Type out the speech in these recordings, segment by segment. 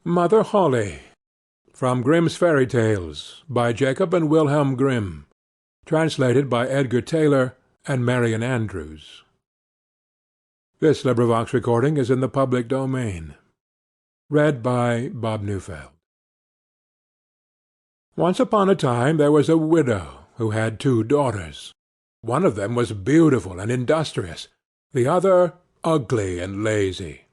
Mother Holle. From Grimm's Fairy Tales, by Jacob and Wilhelm Grimm. Translated by Edgar Taylor and Marion Andrews. This recording is in the public domain. Read by Bob Neufeld. Once upon a time there was a widow who had 2 daughters. One of them was beautiful and industrious, the other ugly and lazy.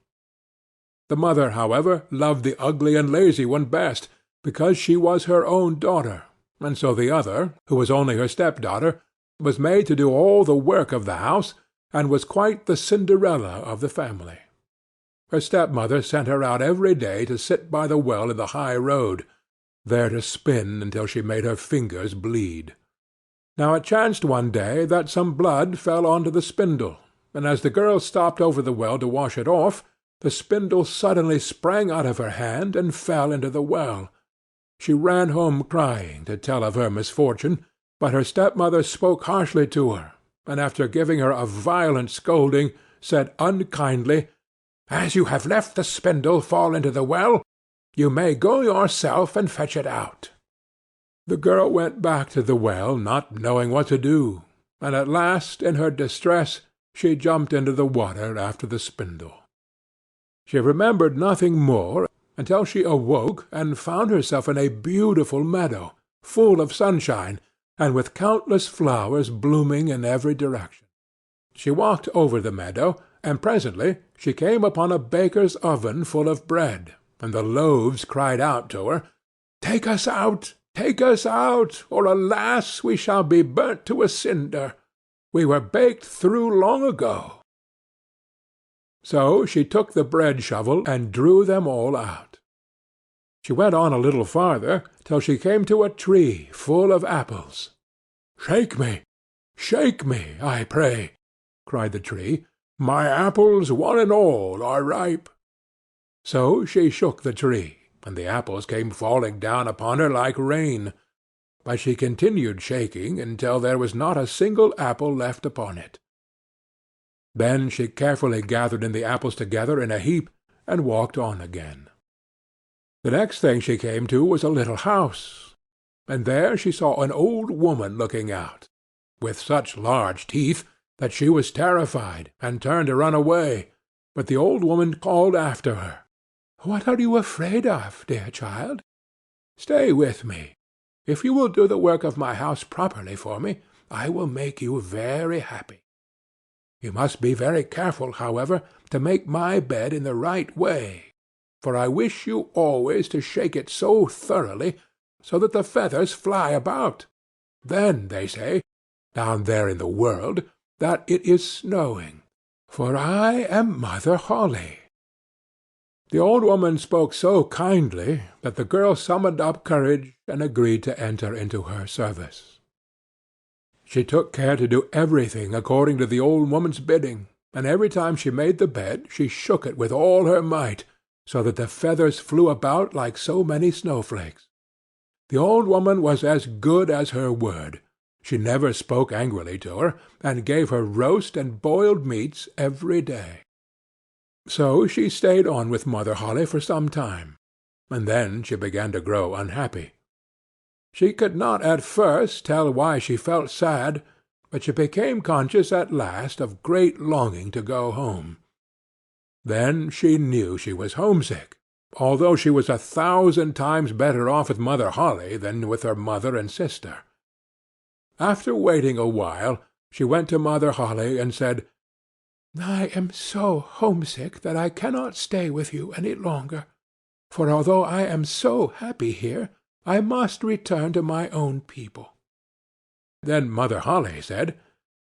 The mother, however, loved the ugly and lazy one best, because she was her own daughter, and so the other, who was only her step-daughter, was made to do all the work of the house, and was quite the Cinderella of the family. Her stepmother sent her out every day to sit by the well in the high road, there to spin until she made her fingers bleed. Now it chanced one day that some blood fell on to the spindle, and as the girl stopped over the well to wash it off, the spindle suddenly sprang out of her hand and fell into the well. She ran home crying to tell of her misfortune, but her stepmother spoke harshly to her, and after giving her a violent scolding, said unkindly, "As you have left the spindle fall into the well, you may go yourself and fetch it out." The girl went back to the well, not knowing what to do, and at last, in her distress, she jumped into the water after the spindle. She remembered nothing more until she awoke and found herself in a beautiful meadow, full of sunshine, and with countless flowers blooming in every direction. She walked over the meadow, and presently she came upon a baker's oven full of bread, and the loaves cried out to her, "Take us out! Take us out, or alas, we shall be burnt to a cinder. We were baked through long ago." So she took the bread-shovel and drew them all out. She went on a little farther, till she came to a tree full of apples. "Shake me, I pray," cried the tree. "My apples, one and all, are ripe." So she shook the tree, and the apples came falling down upon her like rain. But she continued shaking until there was not a single apple left upon it. Then she carefully gathered in the apples together in a heap, and walked on again. The next thing she came to was a little house, and there she saw an old woman looking out, with such large teeth that she was terrified, and turned to run away, but the old woman called after her, "What are you afraid of, dear child? Stay with me. If you will do the work of my house properly for me, I will make you very happy. You must be very careful, however, to make my bed in the right way, for I wish you always to shake it so thoroughly, so that the feathers fly about. Then they say, down there in the world, that it is snowing, for I am Mother Holle." The old woman spoke so kindly that the girl summoned up courage and agreed to enter into her service. She took care to do everything according to the old woman's bidding, and every time she made the bed she shook it with all her might, so that the feathers flew about like so many snowflakes. The old woman was as good as her word. She never spoke angrily to her, and gave her roast and boiled meats every day. So she stayed on with Mother Holle for some time, and then she began to grow unhappy. She could not at first tell why she felt sad, but she became conscious at last of great longing to go home. Then she knew she was homesick, although she was 1,000 times better off with Mother Holle than with her mother and sister. After waiting a while, she went to Mother Holle and said, "I am so homesick that I cannot stay with you any longer, for although I am so happy here, I must return to my own people." Then Mother Holle said,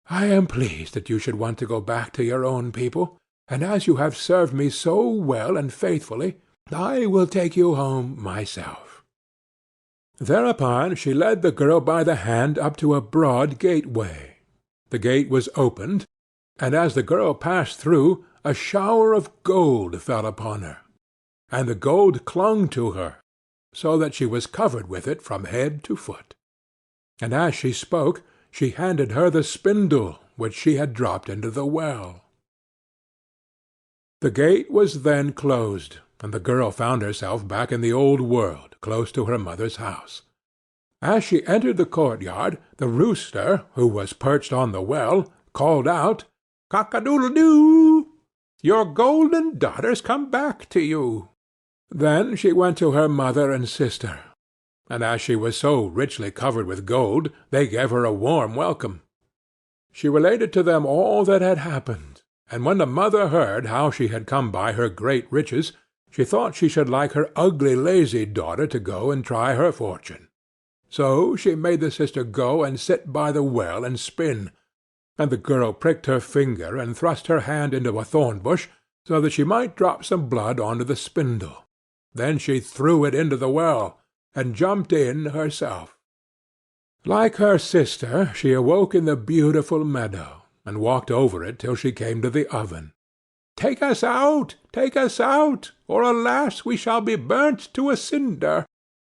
"I am pleased that you should want to go back to your own people, and as you have served me so well and faithfully, I will take you home myself." Thereupon she led the girl by the hand up to a broad gateway. The gate was opened, and as the girl passed through, a shower of gold fell upon her, and the gold clung to her, so that she was covered with it from head to foot. And as she spoke, she handed her the spindle which she had dropped into the well. The gate was then closed, and the girl found herself back in the old world, close to her mother's house. As she entered the courtyard, the rooster, who was perched on the well, called out, "Cock-a-doodle-doo! Your golden daughter's come back to you." Then she went to her mother and sister, and as she was so richly covered with gold, they gave her a warm welcome. She related to them all that had happened, and when the mother heard how she had come by her great riches, she thought she should like her ugly lazy daughter to go and try her fortune. So she made the sister go and sit by the well and spin, and the girl pricked her finger and thrust her hand into a thorn bush, so that she might drop some blood onto the spindle. Then she threw it into the well, and jumped in herself. Like her sister, she awoke in the beautiful meadow, and walked over it till she came to the oven. "Take us out! Take us out! Or, alas, we shall be burnt to a cinder!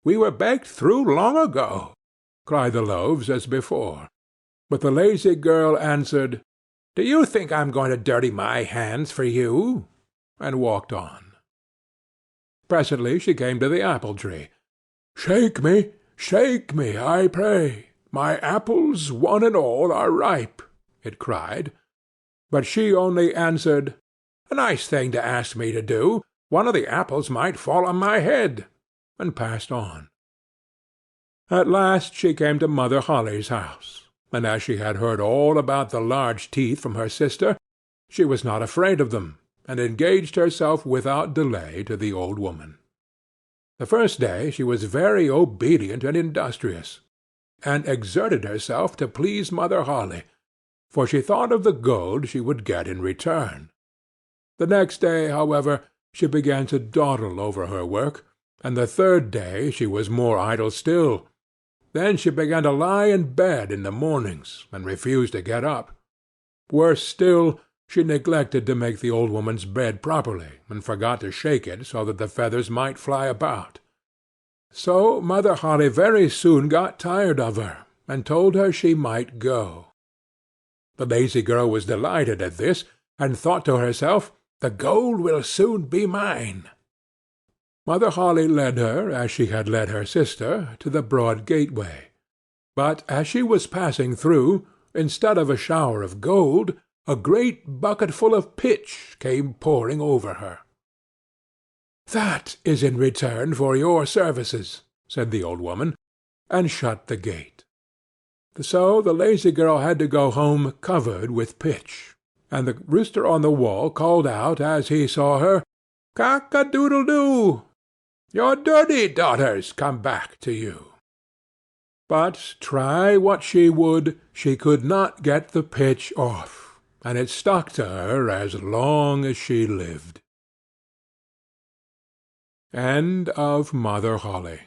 We were baked through long ago," cried the loaves as before. But the lazy girl answered, "Do you think I'm going to dirty my hands for you?" and walked on. Presently she came to the apple-tree. "Shake me, I pray! My apples, one and all, are ripe," it cried. But she only answered, "A nice thing to ask me to do! One of the apples might fall on my head," and passed on. At last she came to Mother Holle's house, and as she had heard all about the large teeth from her sister, she was not afraid of them, and engaged herself without delay to the old woman. The first day she was very obedient and industrious, and exerted herself to please Mother Holle, for she thought of the gold she would get in return. The next day, however, she began to dawdle over her work, and the third day she was more idle still. Then she began to lie in bed in the mornings, and refused to get up. Worse still, she neglected to make the old woman's bed properly, and forgot to shake it so that the feathers might fly about. So Mother Holle very soon got tired of her, and told her she might go. The lazy girl was delighted at this, and thought to herself, "The gold will soon be mine." Mother Holle led her, as she had led her sister, to the broad gateway. But as she was passing through, instead of a shower of gold, a great bucketful of pitch came pouring over her. "That is in return for your services," said the old woman, and shut the gate. So the lazy girl had to go home covered with pitch, and the rooster on the wall called out as he saw her, "Cock-a-doodle-doo! Your dirty daughter's come back to you." But try what she would, she could not get the pitch off, and it stuck to her as long as she lived. End of Mother Holle.